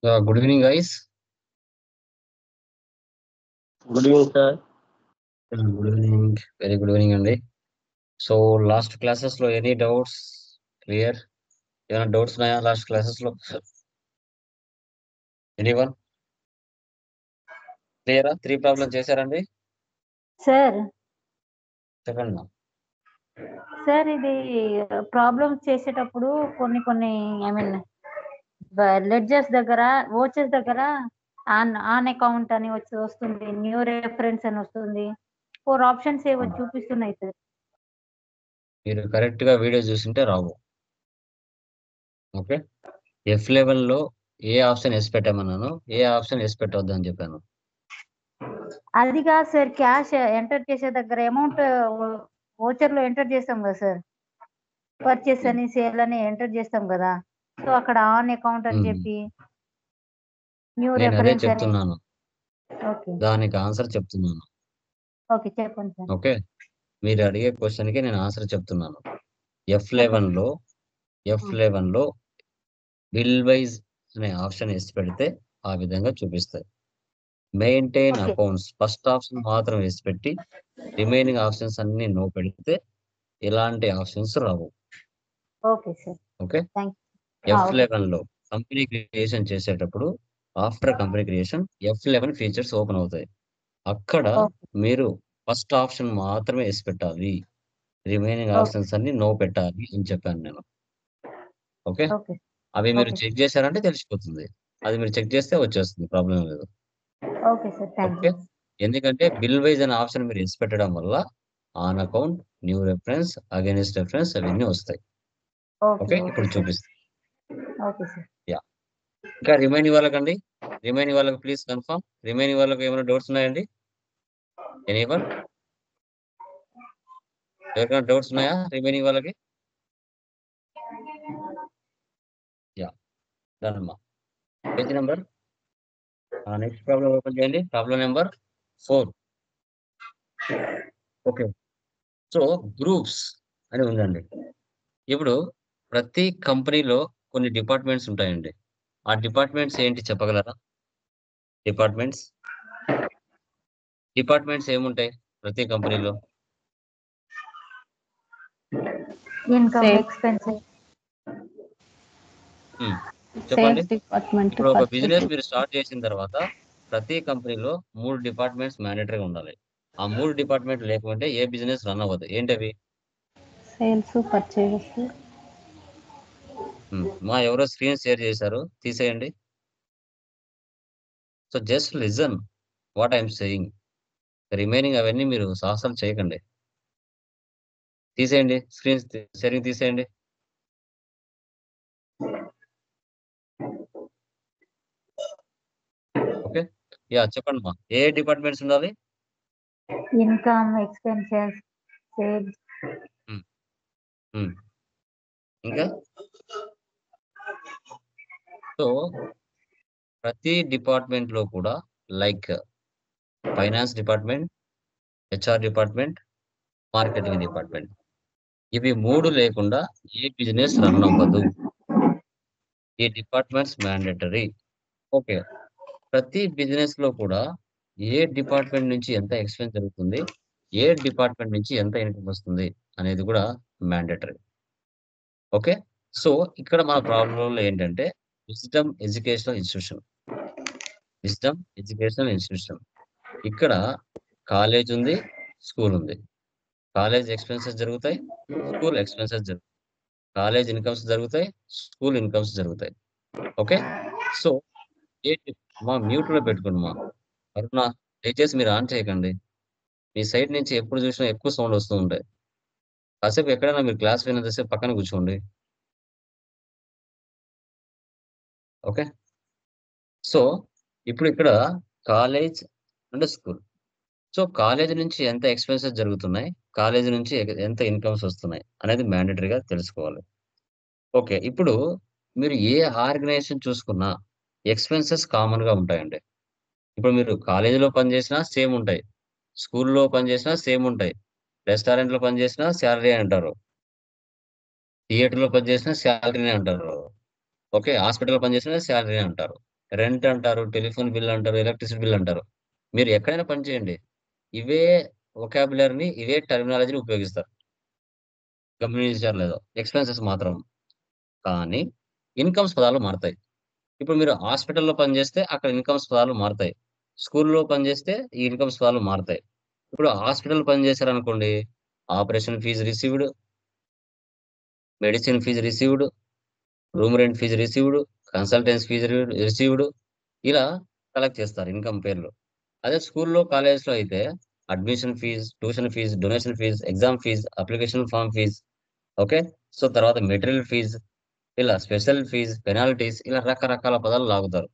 Good evening, guys. Good evening, sir. Good evening. Very good evening, Andy. So, last classes lo any doubts? Clear? Any doubts naya last classes lo? Anyone? Clear? Three problems చేశారండి? Sir చెప్పండి. Sir ఇది problems చేసేటప్పుడు కొన్ని I mean ledgers దగ్గర ఓచెస్ దగ్గర on account అని వస్తుంది, new reference అని వస్తుంది. 4 ఆప్షన్స్ ఏవో చూపిస్తున్నాయి సార్. మీరు కరెక్ట్ గా వీడియో చూసింటే రావు. ఓకే, ఎఫ్ లెవెల్లో ఏ ఆప్షన్ ఎస్ పెట్టామన్నాను, ఏ ఆప్షన్ ఎస్ పెట్టవద్దు అని చెప్పాను. అది కాదు సార్, క్యాష్ ఎంటర్ చేసే దగ్గర అమౌంట్ ఓచర్ లో ఎంటర్ చేస్తాం కదా సార్, పర్చేస్ అని సేల్ అని ఎంటర్ చేస్తాం కదా. సో అక్కడ ఆన్ అకౌంట్ అని చెప్పి న్యూ నేను అదే రెఫరెన్స్ అని. చెప్తున్నాను, ఓకే దానికి ఆన్సర్ చెప్తున్నాను. ఓకే చెప్పండి సార్. ఓకే, మీరు అడిగే క్వశ్చన్ కి నేను ఆన్సర్ చెప్తున్నాను. F11 లో బిల్ వైజ్ అనే ఆప్షన్ వేసి పెడితే ఆ విధంగా చూపిస్తాయి. Maintain Okay. Accounts first option మాత్రం వేసి పెట్టి రిమైనింగ్ ఆప్షన్స్ అన్ని నో పెడితే ఇలాంటి ఆప్షన్స్ రావు. Okay sir, okay, thank you. F11లో కంపెనీ క్రియేషన్ చేసేటప్పుడు after company creation F11 features open అవుతాయి. అక్కడ Okay. మీరు ఫస్ట్ ఆప్షన్ మాత్రమే వేసి పెట్టాలి, రిమైనింగ్ ఆప్షన్స్ అన్ని నో పెట్టాలి అని చెప్పాను నేను. ఓకే, ఓకే అవి మీరు Okay. చెక్ చేశారంటే తెలిసిపోతుంది. అది మీరు చెక్ చేస్తే వచ్చేస్తుంది, ప్రాబ్లం లేదు. Okay sir, thank okay, you. ఎందుకంటే బిల్ వైజ్ అనే ఆప్షన్ మీరు వేసి పెట్టడం వల్ల on account, new reference, against reference అవన్నీ వస్తాయి. ఓకే, ఇప్పుడు చూపిస్తాను. Okay sir. ఇంకా రిమైనింగ్ వాళ్ళకండి, రిమైనింగ్ వాళ్ళకి ప్లీజ్ కన్ఫర్మ్. రిమైనింగ్ వాళ్ళకి ఏమైనా డౌట్స్ ఉన్నాయండి? ఎనీవన్? ఎవరికైనా డౌట్స్ ఉన్నాయా రిమైనింగ్ వాళ్ళకి? డన్ అమ్మా. Page number next problem open చేయండి. Problem number 4. Okay, so groups అని ఉందండి. ఇప్పుడు ప్రతి కంపెనీలో కొన్ని డిపార్ట్మెంట్స్ ఉంటాయండి. ఆ డిపార్ట్మెంట్స్ ఏంటి చెప్పగలరా? డిపార్ట్మెంట్స్ ఏముంటాయి ప్రతి కంపెనీలో? Income, Sales. ఎక్స్పెన్సెస్. చెప్పండి. సేల్స్ డిపార్ట్మెంట్, ఇప్పుడు ఒక బిజినెస్ మీరు స్టార్ట్ చేసిన తర్వాత ప్రతి కంపెనీలో 3 డిపార్ట్మెంట్స్ మ్యాండేటరీగా ఉండాలి. ఆ 3 డిపార్ట్మెంట్ లేకుంటే ఏ బిజినెస్ రన్ అవ్వదు. ఏంటవి? Sales, purchase. మా ఎవరో స్క్రీన్ షేర్ చేశారు, తీసేయండి. So just listen what I'm saying. Remaining అవన్నీ మీరు సాహసాలు చేయకండి. తీసేయండి, స్క్రీన్ షేరింగ్ తీసేయండి. ఓకే, చెప్పండి మా, ఏ డిపార్ట్మెంట్స్ ఉండాలి? Income, expenses, sales. ఇంకా సో ప్రతి డిపార్ట్మెంట్ లో కూడా like finance department, HR department, marketing department, ఇవి 3 లేకుండా ఏ బిజినెస్ రన్ అవ్వదు. ఈ డిపార్ట్మెంట్స్ మ్యాండేటరీ. ఓకే, ప్రతి బిజినెస్ లో కూడా ఏ డిపార్ట్మెంట్ నుంచి ఎంత ఎక్స్పెన్స్ జరుగుతుంది, ఏ డిపార్ట్మెంట్ నుంచి ఎంత ఇన్కమ్ వస్తుంది అనేది కూడా మ్యాండేటరీ. ఓకే, సో ఇక్కడ మన ప్రాబ్లంలో ఏంటంటే విజ్డమ్ ఎడ్యుకేషనల్ ఇన్స్టిట్యూషన్. ఇక్కడ కాలేజ్ ఉంది, స్కూల్ ఉంది. కాలేజ్ ఎక్స్పెన్సెస్ జరుగుతాయి, స్కూల్ ఎక్స్పెన్సెస్ జరుగుతాయి. కాలేజ్ ఇన్కమ్స్ జరుగుతాయి, స్కూల్ ఇన్కమ్స్ జరుగుతాయి. ఓకే, సో మా మ్యూట్ లో పెట్టుకోండి మా. అరుణ, దయచేసి మీరు ఆన్ చేయకండి. మీ సైడ్ నుంచి ఎప్పుడు చూసినా ఎక్కువ సౌండ్ వస్తూ ఉంటాయి. కాసేపు ఎక్కడైనా మీరు క్లాస్ వినంతసేపు పక్కన కూర్చోండి. ఓకే, సో ఇప్పుడు ఇక్కడ college and school. So college నుంచి ఎంత ఎక్స్పెన్సెస్ జరుగుతున్నాయి, కాలేజ్ నుంచి ఎంత ఇన్కమ్స్ వస్తున్నాయి అనేది మ్యాండేటరీగా తెలుసుకోవాలి. ఓకే, ఇప్పుడు మీరు ఏ ఆర్గనైజేషన్ చూసుకున్నా ఎక్స్పెన్సెస్ కామన్ గా ఉంటాయండి. ఇప్పుడు మీరు కాలేజీలో పనిచేసినా సేమ్ ఉంటాయి, స్కూల్లో పనిచేసినా సేమ్ ఉంటాయి, రెస్టారెంట్లో పనిచేసినా శాలరీ అంటారు, థియేటర్లో పనిచేసినా శాలరీనే అంటారు, ఓకే, హాస్పిటల్లో పనిచేసినా శాలరీ అంటారు. రెంట్ అంటారు, టెలిఫోన్ బిల్ అంటారు, ఎలక్ట్రిసిటీ బిల్ అంటారు. మీరు ఎక్కడైనా పని చేయండి. ఇవే వొకాబులరీని, ఇవే టర్మినాలజీని ఉపయోగిస్తారు. గమనించారో లేదో. ఎక్స్‌పెన్సెస్ మాత్రం. కానీ ఇన్‌కమ్స్ పదాలు మారతాయి. ఇప్పుడు మీరు హాస్పిటల్‌లో పనిచేస్తే అక్కడ ఇన్‌కమ్స్ పదాలు మారతాయి. స్కూల్‌లో పనిచేస్తే ఈ ఇన్‌కమ్స్ పదాలు మారతాయి. ఇప్పుడు హాస్పిటల్ పని చేశారనుకోండి, operation fees received, medicine fees received, room rent fees received, consultancy fees received ఇలా కలెక్ట్ చేస్తారు ఇన్‌కమ్ పేర్లు. అదే స్కూల్‌లో, కాలేజ్‌లో అయితే admission fees, tuition fees, donation fees, exam fees, application form fees. Okay. So, తర్వాత మెటీరియల్ ఫీజ్, ఇలా స్పెషల్ ఫీజ్, పెనాల్టీస్ ఇలా రకరకాల పదాలు లాగుతారు.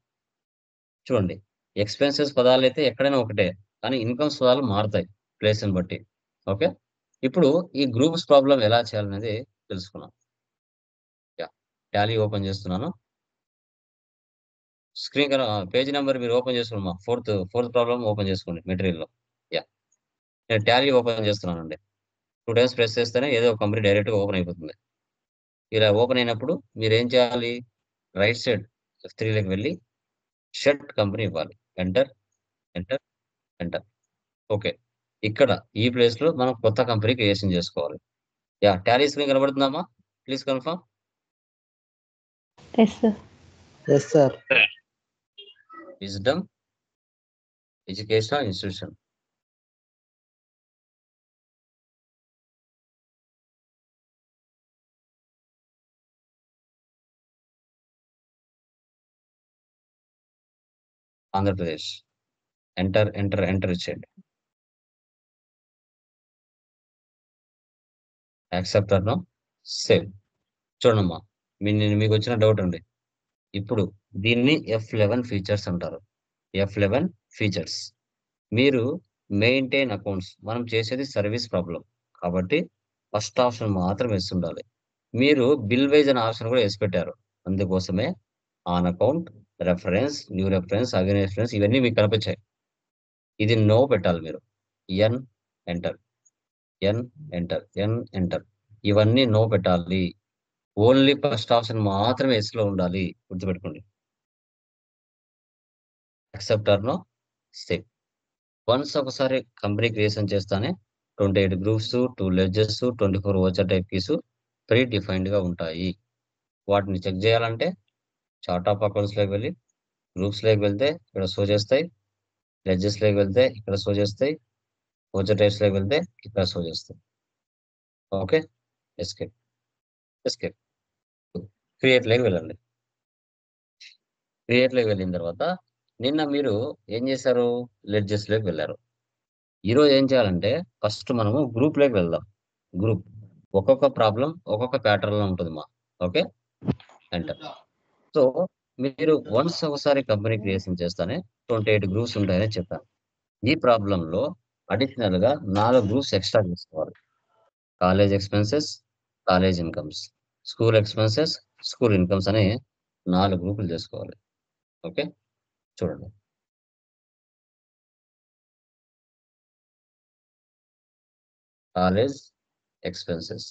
చూడండి. ఎక్స్‌పెన్సెస్ పదాలైతే ఎక్కడైనా ఒకటే. కానీ ఇన్‌కమ్స్ పదాలు మారుతాయి ప్లేస్‌ని బట్టి. ఓకే. ఇప్పుడు ఈ గ్రూప్స్ ప్రాబ్లమ్ ఎలా చేయాలనేది తెలుసుకుందాం. యాహ్! టాలీ ఓపెన్ చేస్తున్నాను. స్క్రీన్ పేజ్ నంబర్ మీరు ఓపెన్ చేసుకోండి మా. ఫోర్త్ ప్రాబ్లమ్ ఓపెన్ చేసుకోండి మెటీరియల్‌లో. యాహ్! నేను టాలీ ఓపెన్ చేస్తున్నానండి. 2 టైమ్స్ ప్రెస్ చేస్తేనే ఏదో ఒక కంపెనీ డైరెక్ట్‌గా ఓపెన్ అయిపోతుంది. ఇలా ఓపెన్ అయినప్పుడు మీరేం చేయాలి? రైట్ సైడ్ F3లోకి వెళ్లి షర్ట్ కంపెనీ ఇవ్వాలి. Enter, enter, enter. ఓకే. ఇక్కడ ఈ ప్లేస్‌లో మనం కొత్త కంపెనీ క్రియేషన్ చేసుకోవాలి. యాహ్! టాలీ స్క్రీన్ కనబడుతుందమ్మా? Please confirm. Yes sir. Yes sir. Wisdom educational institution. Andhra Pradesh. Enter, enter, enter ఇచ్చేయండి. Accept or no? సేవ్. చూడండమ్మా. మీకొచ్చిన డౌట్ అండి. ఇప్పుడు దీన్ని F11 ఫీచర్స్ అంటారు. F11 features. మీరు మెయింటైన్ అకౌంట్స్. మనం చేసేది సర్వీస్ ప్రాబ్లమ్. కాబట్టి ఫస్ట్ ఆప్షన్ మాత్రం ఎసుండాలి. మీరు బిల్ వైస్ అనే ఆప్షన్ కూడా ఎసి పెట్టారు. అందుకోసమే on account, reference, new reference, again reference ఇవన్నీ మీకు కనిపించాయి. ఇది నో పెట్టాలి మీరు. N enter. N enter. N enter. ఇవన్నీ నో పెట్టాలి. ఓన్లీ ఫస్ట్ ఆప్షన్ మాత్రమే యెస్‌లో ఉండాలి. గుర్తుపెట్టుకోండి. Accept or no? Save. Once ఒకసారి కంపెనీ క్రియేషన్ చేస్తానే 28 groups, 2 ledgers, 24 voucher type keys pre డిఫైన్డ్‌గా ఉంటాయి. వాటిని చెక్ చేయాలంటే చార్ట్ ఆఫ్ అకౌంట్స్‌లోకి వెళ్లి గ్రూప్స్‌లోకి వెళ్తే ఇక్కడ షో చేస్తాయి. లెడ్జర్స్‌లోకి వెళ్తే ఇక్కడ షో చేస్తాయి. వోచర్ టైప్స్‌లోకి వెళ్తే ఇక్కడ షో చేస్తాయి. ఓకే. ఎస్కేప్. ఎస్కేప్. క్రియేట్‌లోకి వెళ్ళండి. క్రియేట్‌లోకి వెళ్ళిన తర్వాత నిన్న మీరు ఏం చేశారు? లెడ్జర్స్‌లోకి వెళ్లారు. ఈరోజు ఏం చేయాలంటే ఫస్ట్ మనము గ్రూప్‌లోకి వెళ్దాం. గ్రూప్. ఒక్కొక్క ప్రాబ్లమ్ ఒక్కొక్క ప్యాటర్న్‌లో ఉంటదమ్మా. ఓకే. ఎంటర్. సో, మీరు వన్స్ ఒకసారి కంపెనీ క్రియేషన్ చేస్తానే 28 గ్రూప్స్ ఉంటాయని చెప్పాను. ఈ ప్రాబ్లమ్‌లో అడిషనల్‌గా 4 గ్రూప్స్ ఎక్స్‌ట్రా తీసుకోవాలి. College expenses, college incomes, school expenses, school incomes అని 4 గ్రూపులు చేసుకోవాలి. ఓకే. చూడండి. College expenses.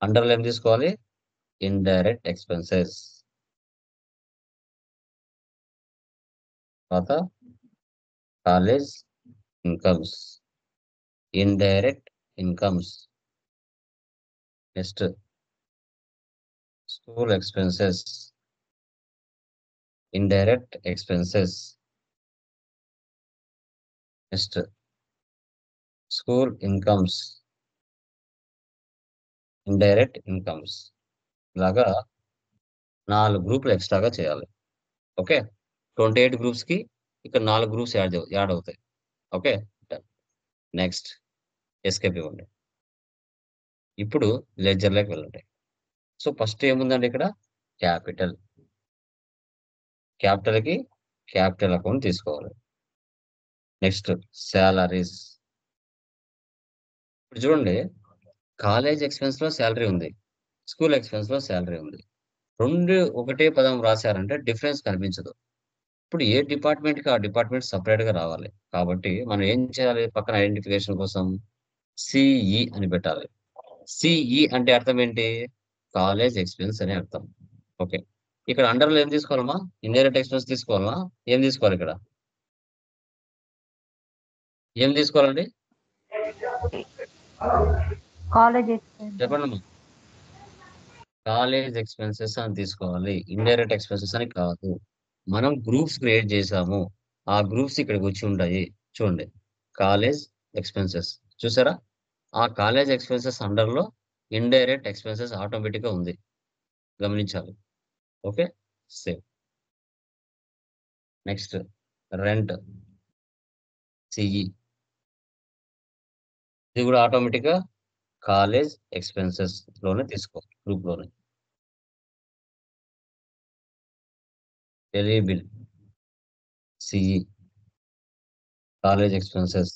అండర్‌లో ఏం తీసుకోవాలి? Indirect expenses. తర్వాత college incomes. Indirect incomes. Next school expenses. Indirect expenses. Next school incomes. Indirect incomes. ఇలాగా 4 గ్రూపులు ఎక్స్‌ట్రాగా చేయాలి. ఓకే. 28 గ్రూప్స్‌కి ఇక్కడ 4 గ్రూప్స్ యాడ్ అవుతాయి. ఓకే. డన్. నెక్స్ట్ ఎస్కేప్ ఇవ్వండి. ఇప్పుడు లెడ్జర్‌లోకి వెళ్ళండి. సో, ఫస్ట్ ఏముందండి ఇక్కడ? క్యాపిటల్. క్యాపిటల్‌కి క్యాపిటల్ అకౌంట్ తీసుకోవాలి. Next salaries. ఇప్పుడు చూడండి కాలేజ్ ఎక్స్‌పెన్స్‌లో సాలరీ ఉంది. స్కూల్ ఎక్స్‌పెన్స్‌లో సాలరీ ఉంది. 2 ఒకటే పదం రాసారంటే డిఫరెన్స్ కనిపించదు. ఇప్పుడు ఏ డిపార్ట్‌మెంట్‌కి ఆ డిపార్ట్‌మెంట్ సెపరేట్‌గా రావాలి. కాబట్టి మనం ఏం చేయాలి పక్కన ఐడెంటిఫికేషన్ కోసం? సిఇ అని పెట్టాలి. సిఇ అంటే అర్థం ఏంటి? కాలేజ్ ఎక్స్పెన్స్ అని అర్థం. ఓకే, ఇక్కడ అండర్లో ఏం తీసుకోవాలమ్మా? ఇండైరెక్ట్ ఎక్స్పెన్స్ తీసుకోవాలా? ఏం తీసుకోవాలి ఇక్కడ? ఏం తీసుకోవాలండి? కాలేజ్ చెప్పండి అమ్మా. కాలేజ్ ఎక్స్పెన్సెస్ అని తీసుకోవాలి, ఇండైరెక్ట్ ఎక్స్పెన్సెస్ అని కాదు. మనం గ్రూప్స్ క్రియేట్ చేసాము, ఆ గ్రూప్స్ ఇక్కడికి వచ్చి ఉంటాయి. చూడండి, కాలేజ్ ఎక్స్పెన్సెస్ చూసారా? ఆ కాలేజ్ ఎక్స్పెన్సెస్ అండర్లో ఇండైరెక్ట్ ఎక్స్పెన్సెస్ ఆటోమేటిక్గా ఉంది, గమనించాలి. Okay, save. Next rent, CE, ఇది కూడా ఆటోమేటిక్గా కాలేజ్ ఎక్స్పెన్సెస్ లోనే తీసుకోవాలి, గ్రూప్ లోనే. Tele bill, CE, college expenses.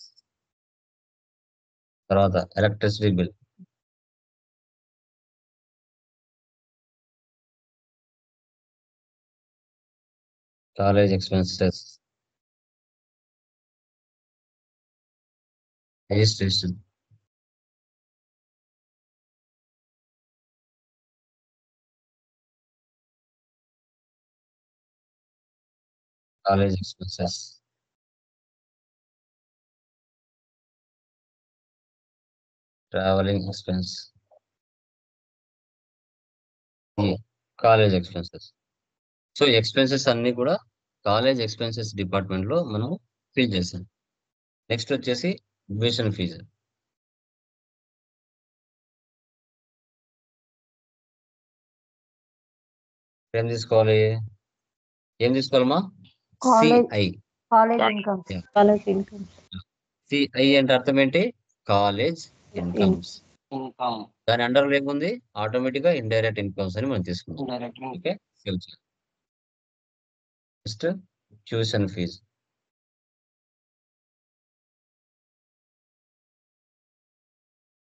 తర్వాత electricity bill, college expenses. Registration, college expenses. Travelling expense, college expenses. So expenses అన్ని కూడా కాలేజ్ ఎక్స్పెన్సెస్ డిపార్ట్మెంట్ లో మనం ఫిల్ చేసాం. నెక్స్ట్ వచ్చేసి అడ్మిషన్ ఫీజు. ఏం తీసుకోవాలి? ఏం తీసుకోవాలమ్మా? College CI. College income. College income. CI అంటే అర్థం ఏంటి? College incomes. ఇన్కమ్ దాని అండర్లో ఏముంది? ఆటోమేటిక్ గా ఇండైరెక్ట్ ఇన్కమ్స్ అని మనం తీసుకుంటాం. Indirect okay, next tuition fee.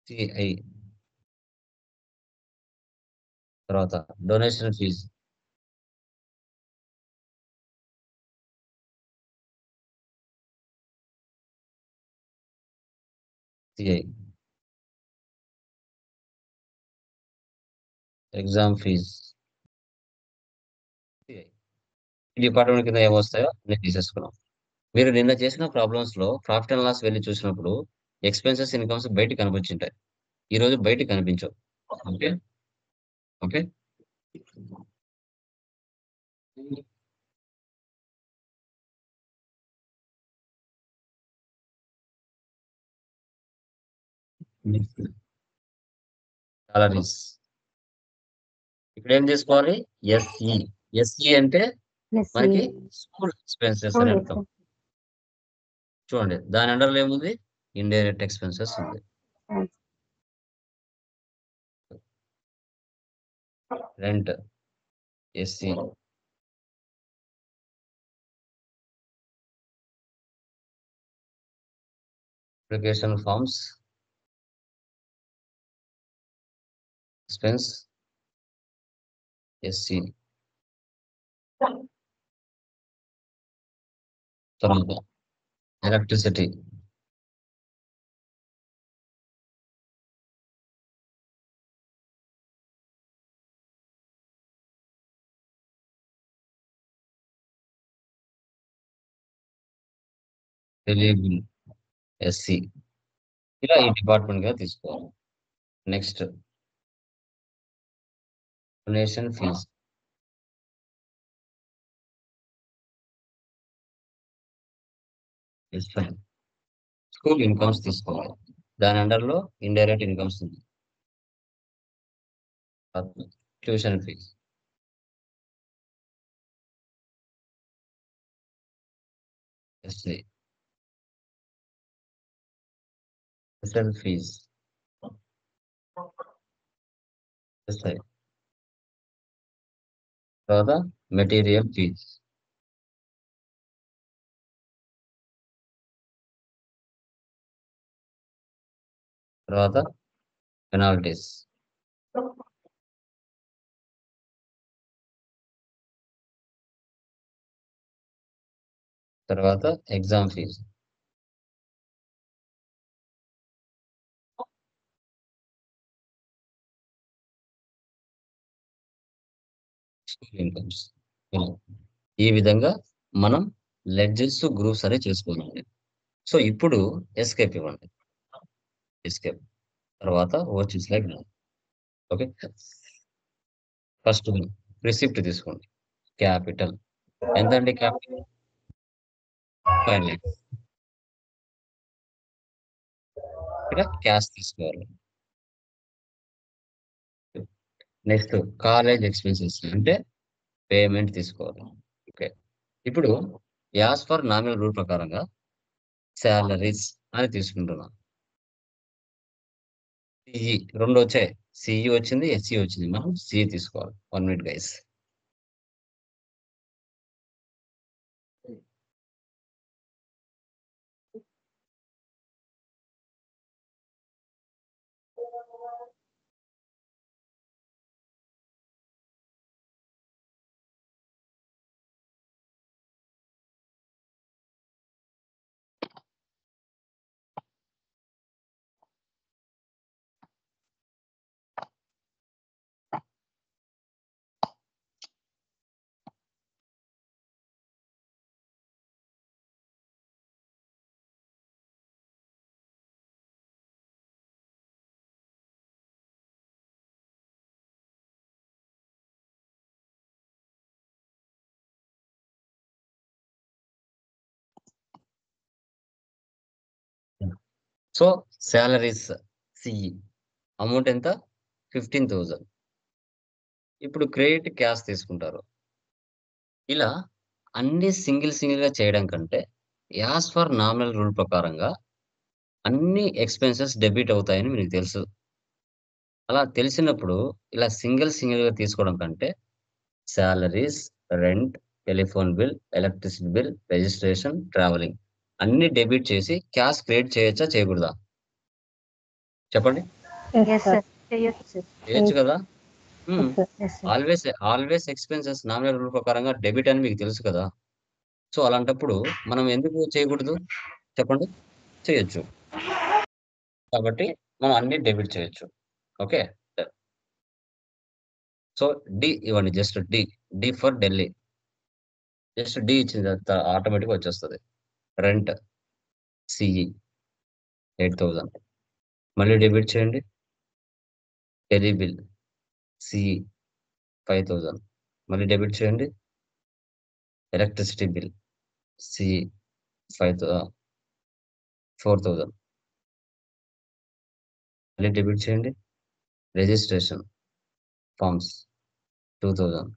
CI. తర్వాత donation fee, CI. Exam fee, CI. ఈ డిపార్ట్మెంట్ కింద ఏమొస్తాయో నేను తీసేసుకున్నాం. మీరు నిన్న చేసిన ప్రాబ్లమ్స్ లో ప్రాఫిట్ అండ్ లాస్ వెళ్ళి చూసినప్పుడు ఎక్స్పెన్సెస్ ఇన్కమ్స్ బయట కనిపించింటాయి, ఈ రోజు బయట కనిపించవు. Okay, okay. సాలరీస్, ఇక్కడ ఏం తీసుకోవాలి? ఎస్ఈ. ఎస్ఈ అంటే మనకి స్కూల్ ఎక్స్పెన్సెస్ అని అర్థం. చూడండి, దాని అండర్లో ఏముంది? ఇండైరెక్ట్ ఎక్స్పెన్సెస్ ఉంది. Rent, SC. Application forms, expense, SC. తర్వాత ఎలక్ట్రిసిటీ, టెలిబిల్, ఎస్సీ. ఇలా ఈ డిపార్ట్మెంట్ గా తీసుకోవాలి. Next donation fees, school incomes తీసుకోవాలి, దాని అండర్లో ఇండైరెక్ట్ ఇన్కమ్స్ ఉంది. Tuition fees, SC. Tuition fees, SI. తర్వాత మెటీరియల్ ఫీజ్, తర్వాత పెనాల్టీస్, తర్వాత ఎగ్జామ్ ఫీజ్. School incomes. ఇలా ఈ విధంగా మనం లెడ్జెస్ గ్రూప్స్ అనేవి చేసుకోవాలండి. సో ఇప్పుడు ఎస్కేప్ ఇవ్వండి. ఎస్కేప్ తర్వాత Virtus like okay. First receipt తీసుకోండి. క్యాపిటల్ ఎంతండి? Capital 5 lakhs. ఇక్కడ క్యాష్ తీసుకోవాలి. నెక్స్ట్ కాలేజ్ ఎక్స్పెన్సెస్ అంటే పేమెంట్ తీసుకోవాలి. ఓకే. ఇప్పుడు యాజ్ ఫర్ నామినల్ రూల్ ప్రకారంగా శాలరీస్ అని తీసుకుంటున్నాం. సిఈ రెండు వచ్చాయి. సిఈ వచ్చింది, ఎస్సి వచ్చింది. మనం సిఈ తీసుకోవాలి. 1 minute guys. So salaries CE amount ఎంత? 15,000. ఇప్పుడు క్రెడిట్ క్యాష్ తీసుకుంటారు. ఇలా అన్ని సింగిల్ గా చేయడం కంటే యాజ్ ఫర్ నామినల్ రూల్ ప్రకారంగా అన్ని ఎక్స్పెన్సెస్ డెబిట్ అవుతాయని మీకు తెలుసు. అలా తెలిసినప్పుడు ఇలా సింగిల్ గా తీసుకోవడం కంటే salaries, rent, telephone bill, electricity bill, registration, travelling అన్ని డెబిట్ చేసి క్యాష్ క్రెడిట్ చేయొచ్చా చేయకూడదా? చెప్పండి. ఎస్ ఎస్ సార్ సార్, చేయొచ్చు. చేయొచ్చు కదా. Yes sir yes sir. Always expenses nominal rule ప్రకారంగా డెబిట్ అని మీకు తెలుసు కదా. సో అలాంటప్పుడు మనం ఎందుకు చేయకూడదు చెప్పండి? చేయొచ్చు. కాబట్టి మనం అన్ని డెబిట్ చేయొచ్చు. ఓకే. సో డి ఇవ్వండి. Just D for Delhi. Just D ఇచ్చిన తర్వాత ఆటోమేటిక్గా వచ్చేస్తుంది. Rent CE 8,000. మళ్ళీ డెబిట్ చేయండి. Tele bill CE 5,000. మళ్ళీ డెబిట్ చేయండి. Electricity bill CE 4,000. మళ్ళీ డెబిట్ చేయండి. Registration forms 2,000.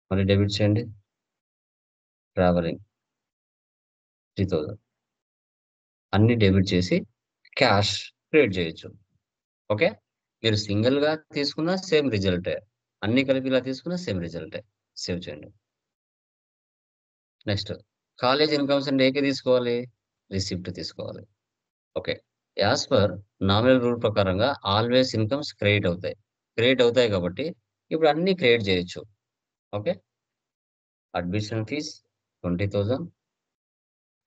మళ్ళీ డెబిట్ చేయండి. ట్రావెలింగ్ 3,000. అన్ని డెబిట్ చేసి క్యాష్ క్రియేట్ చేయొచ్చు. ఓకే. మీరు సింగిల్ గా తీసుకున్న సేమ్ రిజల్టే, అన్ని కలిపి ఇలా తీసుకున్న సేమ్ రిజల్టే. సేవ్ చేయండి. నెక్స్ట్ కాలేజ్ ఇన్కమ్స్ అంటే ఏకే తీసుకోవాలి? రిసిప్ట్ తీసుకోవాలి. Okay. As per nominal rule ప్రకారంగా ఆల్వేస్ ఇన్కమ్స్ క్రెడిట్ అవుతాయి. క్రెడిట్ అవుతాయి కాబట్టి ఇప్పుడు అన్ని క్రియేట్ చేయొచ్చు. ఓకే. Admission fees 20,000.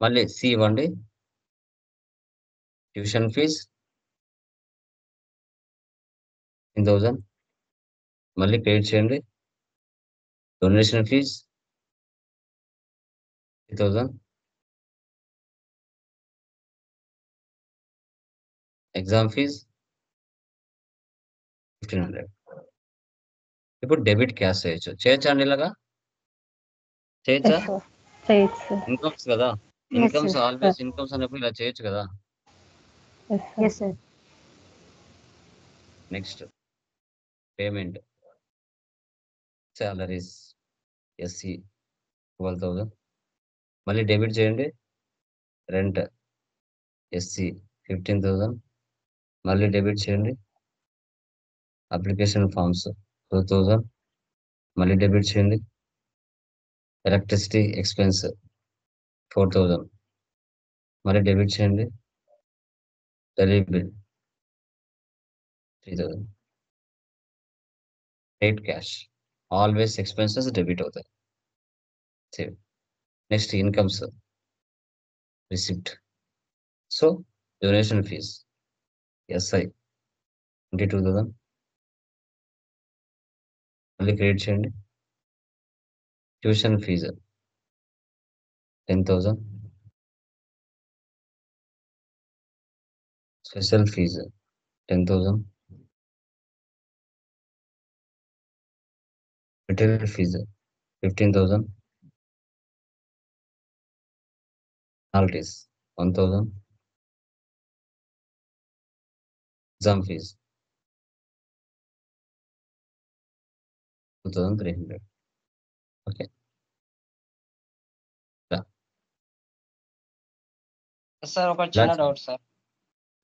మళ్ళీ సి ఇవ్వండి. Tuition fees 10,000. మళ్ళీ క్రియేట్ చేయండి. Donation fees 3,000. Exam fees 1,500. ఇప్పుడు డెబిట్ క్యాష్ చేయొచ్చు. చేయొచ్చా అండి ఇలాగా? చేయొచ్చా? ఎస్ సార్ చేయొచ్చు సార్ ఇన్కమ్స్ కదా. Yes, incomes sir. Always incomes అన్నప్పుడు ఇలా చేయొచ్చు కదా. Yes sir yes sir. Next payment salaries SC 12,000. మళ్ళీ డెబిట్ చేయండి. Rent SC 15,000. మళ్ళీ డెబిట్ చేయండి. Application forms 2,000. మళ్ళీ డెబిట్ చేయండి. Electricity expense 4,000. మళ్ళీ డెబిట్ చేయండి. Tele bill 3,000. Eight cash always expenses debit అవుతాయి. Save. Next incomes receipt. So donation fee SI 22,000. మళ్ళీ క్రియేట్ చేయండి. Tuition fee 10,000. Special fee 10,000. Material fee 15,000. Penalties 1,000. Exam fee 2,300. Okay. Sir ఒక చిన్న doubt sir.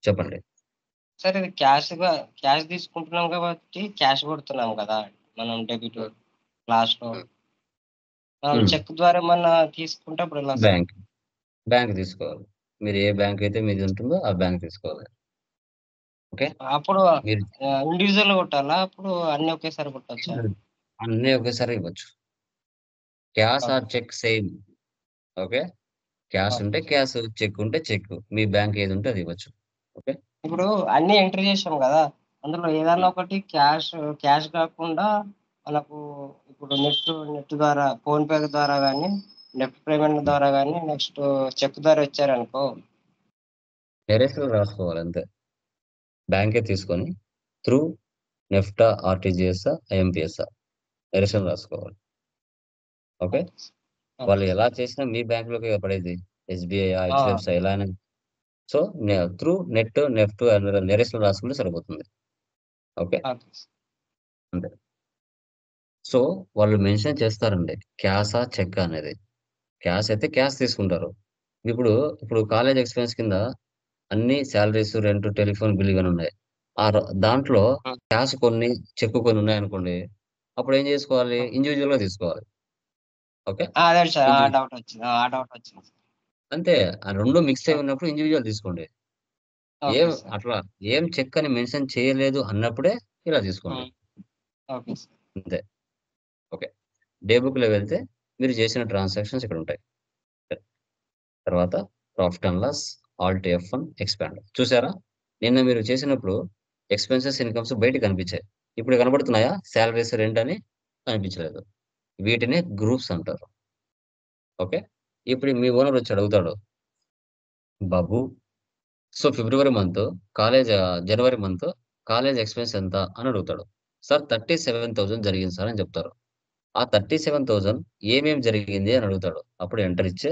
చెప్పండి. Sir ఇది cash తీసుకుంటున్నాం కాబట్టి cash కొడుతున్నాం కదా మనం డెబిట్ లాస్ట్ లో. చెక్ ద్వారా ఏమన్నా తీసుకుంటే అప్పుడు ఎలా సార్? బ్యాంక్ తీసుకోవాలి. మీరు ఏ బ్యాంక్ అయితే మీది ఉంటుందో ఆ బ్యాంక్ తీసుకోవాలి. ఓకే. అప్పుడు మీరు ఇండివిజువల్ కొట్టాలా? అప్పుడు అన్ని ఒకేసారి కొట్టచ్చా? అన్నీ ఒకేసారి ఇవ్వచ్చు. Cash or cheque same. Okay. Cash ఉంటే క్యాష్, చెక్ ఉంటే చెక్. మీ బ్యాంక్ ఏది ఉంటే అది ఇవ్వచ్చు. ఓకే. ఇప్పుడు అన్ని ఎంట్రీ చేసాం కదా, అందులో ఏదైనా ఒకటి క్యాష్ కాకుండా మనకు ఇప్పుడు నెట్ ద్వారా ఫోన్ పే ద్వారా కానీ నెట్ పేమెంట్ ద్వారా కానీ నెక్స్ట్ చెక్ ద్వారా ఇచ్చారనుకో, డైరెక్ట్గా రాసుకోవాలి అంతే. బ్యాంకే తీసుకొని త్రూ నెఫ్టా, ఆర్టీజీఎస్, ఐఎంపిఎస్ డైరెక్షన్ రాసుకోవాలి. ఓకే. వాళ్ళు ఎలా చేసినా మీ బ్యాంకులోకి పడేది, ఎస్బీఐ, హెచ్డిఎఫ్సి ఎలా అయినా. So through net, NEFT direction రాసుకుంటే సరిపోతుంది. ఓకే. అంతే. సో వాళ్ళు మెన్షన్ చేస్తారండి క్యాషా చెక్ అనేది. క్యాష్ అయితే క్యాష్ తీసుకుంటారు. ఇప్పుడు కాలేజ్ ఎక్స్పెన్స్ కింద అన్ని శాలరీస్, రెంట్, టెలిఫోన్ బిల్ ఇవన్నీ ఉన్నాయి. దాంట్లో క్యాష్ కొన్ని, చెక్ కొన్ని ఉన్నాయనుకోండి, అప్పుడు ఏం చేసుకోవాలి? ఇండివిజువల్ గా తీసుకోవాలి. ఓకే. అదే సార్ ఆ డౌట్ వచ్చింది. అంతే. ఆ రెండు మిక్స్ అయి ఉన్నప్పుడు ఇండివిజువల్ తీసుకోండి. అట్లా ఏం చెక్ అని మెన్షన్ చేయలేదు అన్నప్పుడే ఇలా తీసుకోండి. అంతే. ఓకే. డే బుక్ లో వెళ్తే మీరు చేసిన ట్రాన్సాక్షన్స్ ఇక్కడ ఉంటాయి. తర్వాత profit and loss, alt F1, expand. చూసారా? నిన్న మీరు చేసినప్పుడు ఎక్స్పెన్సెస్, ఇన్కమ్స్ బయట కనిపించాయి. ఇప్పుడు కనబడుతున్నాయా? శాలరీస్, రెంట్ అని కనిపించలేదు. వీటిని గ్రూప్స్ అంటారు. ఓకే. ఇప్పుడు మీ ఓనర్ వచ్చి అడుగుతాడు, బాబు సో ఫిబ్రవరి మంత్ జనవరి మంత్ కాలేజ్ ఎక్స్పెన్స్ ఎంత అని అడుగుతాడు. సార్ 37,000 జరిగింది సార్ అని చెప్తారు. ఆ 37,000 ఏమేమి జరిగింది అని అడుగుతాడు. అప్పుడు ఎంటర్ ఇచ్చే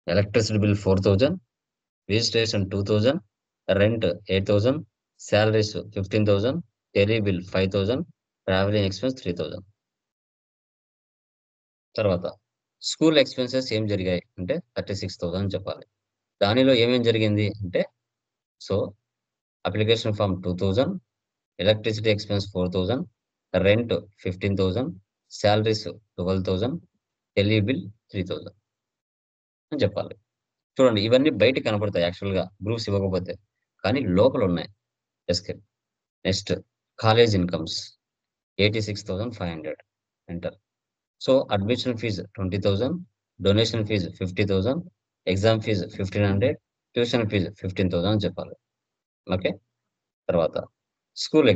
electricity bill 4,000, registration 2,000, rent 8,000, salaries 15,000, tele bill 5,000, travelling expense 3,000. తర్వాత స్కూల్ ఎక్స్పెన్సెస్ ఏం జరిగాయి అంటే 36,000 అని చెప్పాలి. దానిలో ఏమేం జరిగింది అంటే, so application form 2,000, electricity expense 4,000, rent 15,000, salaries 12,000, tele bill 3,000 అని చెప్పాలి. చూడండి, ఇవన్నీ బయట కనపడతాయి యాక్చువల్గా గ్రూప్స్ ఇవ్వకపోతే, కానీ లోపల ఉన్నాయి. Escape. Next college incomes 86,500 enter. So admission fees 20,000, donation fees 50,000, exam fees 1,500, tuition fees 15,000 అని చెప్పాలి. ఓకే. తర్వాత school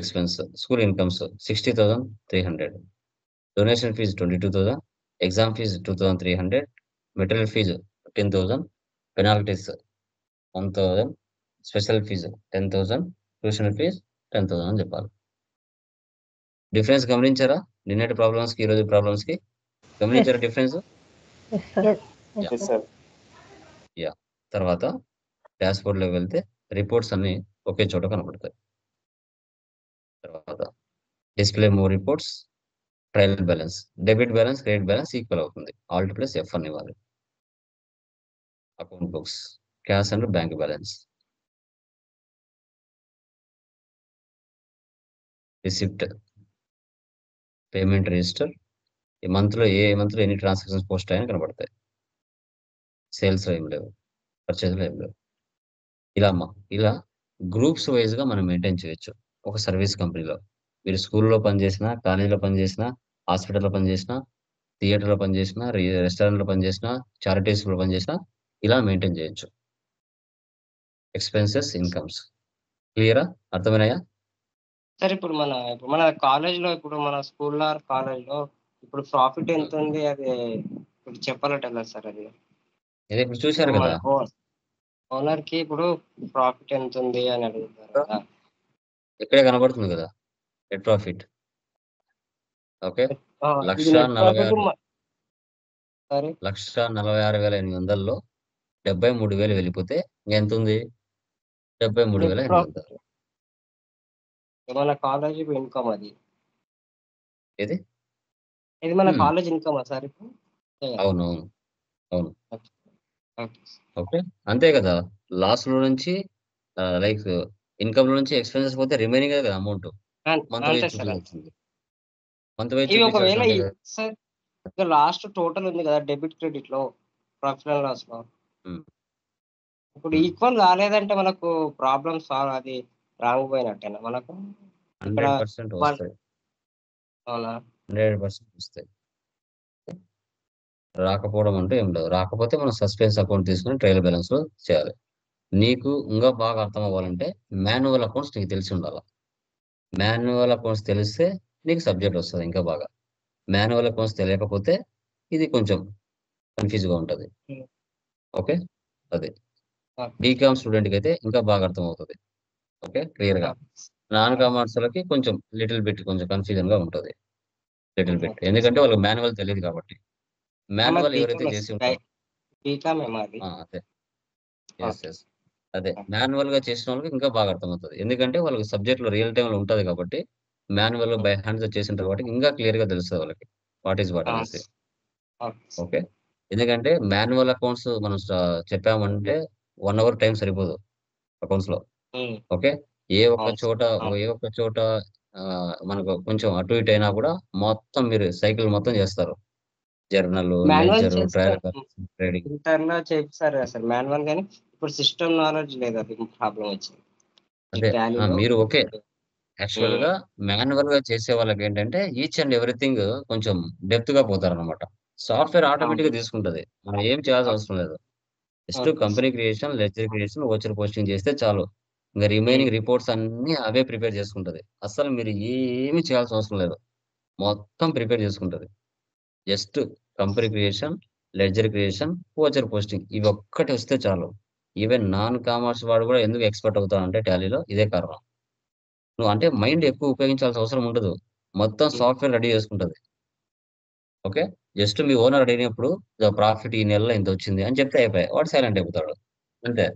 incomes 60,300, donation fees 22,000, exam fee 2,300, material fee 15,000, penalties 1,000, special fee 10,000, tuition fee 10,000 అని చెప్పాలి. డిఫరెన్స్ గమనించారా? నిన్నటి ప్రాబ్లమ్స్ కి ఈరోజు ప్రాబ్లమ్స్ కి గమనించారా డిఫరెన్స్? యా. తర్వాత డాష్ బోర్డ్ లోకి వెళ్తే రిపోర్ట్స్ అన్ని ఒకే చోట కనబడతాయి. తర్వాత display more reports, trial balance, debit balance, credit balance equal అవుతుంది. ఆల్ట్ ప్లస్ F1 ఇవ్వాలి. Account books, cash and bank balance, receipt, payment register, A month లో ఎన్ని ట్రాన్సాక్షన్స్ పోస్ట్ అయ్యాయని కనబడతాయి. సేల్స్ లో ఏం లేవు, పర్చేజ్ లో ఏం లేవు. ఇలా గ్రూప్స్ వైజ్ గా మనం మెయింటైన్ చేయొచ్చు ఒక సర్వీస్ కంపెనీలో. మీరు స్కూల్లో పనిచేసినా, కాలేజీలో పనిచేసినా, హాస్పిటల్లో పనిచేసినా, థియేటర్లో పనిచేసినా, రెస్టారెంట్లో పనిచేసినా, చారిటీస్ లో పనిచేసినా ఇలా మెయింటైన్ చేయొచ్చు ఎక్స్పెన్సెస్, ఇన్కమ్స్. క్లియరా? అర్థమైనాయా? సార్ ఇప్పుడు మన కాలేజ్ లో, ఇప్పుడు మన స్కూల్లో కాలేజ్ లో ఇప్పుడు ప్రాఫిట్ ఎంత ఉంది అది ఇప్పుడు చెప్పాలంటే ఎలా సార్ అది? ఇది ఇప్పుడు చూశారు ఇప్పుడు కదా. మన ఓనర్ కి ఇప్పుడు ప్రాఫిట్ ఎంత ఉంది అని అడుగుతారు కదా. ఇక్కడే కనబడుతుంది కదా నెట్ ప్రాఫిట్. ఓకే, ఇది నెట్ ప్రాఫిట్ 1,46,800లో 73,000 వెళ్ళిపోతే ఎంత ఉంది? నెట్ 73,800. ప్రాఫిట్ మన కాలేజ్ ఇన్కమ్ అది. ఏది? ఇది మన కాలేజ్ ఇన్కమా సార్ ఇప్పుడు? అవును అవును. ఓకే. ఓకే, అంతే కదా. లాస్ లో నుంచి లైక్ ఇన్కమ్ లో నుంచి ఎక్స్పెన్సెస్ పోతే రిమైనింగ్ కదా అమౌంట్ మంత్ వైజ్ అంతే సార్. చూపించాల్సింది. మంత్ వైజ్ ఇవి ఒకవేళ చూపించాల్సింది కదా. సార్ ఇంకా లాస్ట్ టోటల్ ఉంది కదా డెబిట్ క్రెడిట్ లో ప్రాఫిట్ అండ్ లాస్ లో. ఉమ్. ఇప్పుడు ఈక్వల్ కాలేదంటే మనకు ప్రాబ్లమ్ సాల్వ్ అది రాంగ్ పోయినట్టేనా మనకు? ఇక్కడ 100% వస్తాయి. అవునా? 100% వస్తాయి. రాకపోవడం అంటే ఏం లేదు. రాకపోతే మనం సస్పెన్స్ అకౌంట్ తీసుకుని ట్రయల్ బ్యాలెన్స్ లో చేయాలి. నీకు ఇంకా బాగా అర్థం అవ్వాలంటే మాన్యువల్ అకౌంట్స్ నీకు తెలిసి ఉండాలి. మాన్యువల్ అకౌంట్స్ తెలిస్తే నీకు సబ్జెక్ట్ వస్తుంది ఇంకా బాగా. మాన్యువల్ అకౌంట్స్ తెలియకపోతే ఇది కొంచెం కన్ఫ్యూజ్గా ఉంటుంది. Hmm. ఓకే, అది Okay. బీకామ్ స్టూడెంట్కి అయితే ఇంకా బాగా అర్థం అవుతుంది. ఓకే, క్లియర్గా. నాన్ కామర్స్లకి కొంచెం లిటిల్ బిట్ కొంచెం కన్ఫ్యూజన్గా ఉంటుంది. లిటిల్ బిట్, ఎందుకంటే వాళ్ళకి మాన్యువల్ తెలియదు కాబట్టి. మాన్యువల్ ఎవరైతే చేసి ఉంటారో బీకామ్ అది. అదే ఎస్ అదే మాన్యువల్ గా చేసిన వాళ్ళకి ఇంకా బాగా అర్థమవుతుంది. ఎందుకంటే వాళ్ళకి సబ్జెక్ట్ లో రియల్ టైమ్ లో ఉంటుంది కాబట్టి మాన్యువల్ బై హ్యాండ్స్ చేసింటారు కాబట్టి ఇంకా క్లియర్ గా తెలుస్తుంది వాళ్ళకి వాట్ ఈస్ వాట్ అనేసి. ఓకే, ఎందుకంటే మాన్యువల్ అకౌంట్స్ మనం చెప్పామంటే 1 hour టైం సరిపోదు అకౌంట్స్ లో. ఓకే, ఏ ఒక్క చోట మనకు కొంచెం అటు ఇటు అయినా కూడా మొత్తం మీరు సైకిల్ మొత్తం చేస్తారు. Journal, ledger, trial trading. Inter లో చేపిస్తారు అసలు మాన్యువల్ గానీ ఇప్పుడు సిస్టమ్ నాలెడ్జ్ లేదు, అది ప్రాబ్లం వచ్చింది. అదే మీరు ఓకే. యాక్చువల్ గా మాన్యువల్ గా చేసే వాళ్ళకి ఏంటంటే ఈచ్ అండ్ ఎవ్రీథింగ్ కొంచెం డెప్త్ గా పోతారు అనమాట. సాఫ్ట్వేర్ ఆటోమేటిక్ గా తీసుకుంటది, మనం ఏం చేయాల్సిన అవసరం లేదు. Just company creation, ledger creation, voucher posting చేస్తే చాలు. ఇంకా రిమైనింగ్ రిపోర్ట్స్ అన్ని అవే ప్రిపేర్ చేసుకుంటది. అసలు మీరు ఏమి చేయాల్సిన అవసరం లేదు, మొత్తం ప్రిపేర్ చేసుకుంటది. Just company creation, ledger creation, voucher posting ఇవి ఒక్కటి వస్తే చాలు. ఈవెన్ నాన్ కామర్స్ వాడు కూడా ఎందుకు ఎక్స్పర్ట్ అవుతాడంటే టాలీలో ఇదే కారణం. నువ్వు అంటే మైండ్ ఎక్కువ ఉపయోగించాల్సిన అవసరం ఉండదు, మొత్తం సాఫ్ట్వేర్ రెడీ చేసుకుంటది. ఓకే, జస్ట్ మీ ఓనర్ అడిగినప్పుడు ప్రాఫిట్ ఈ నెలలో ఇంత వచ్చింది అని చెప్తే అయిపోయాయి, వాడు సైలెంట్ అయిపోతాడు అంతే.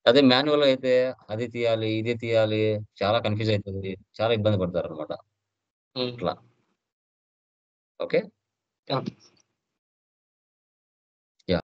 అదే మాన్యువల్ అయితే అది తీయాలి, ఇది తీయాలి, చాలా కన్ఫ్యూజ్ అవుతుంది, చాలా ఇబ్బంది పడతారు అనమాట అట్లా. ఓకే.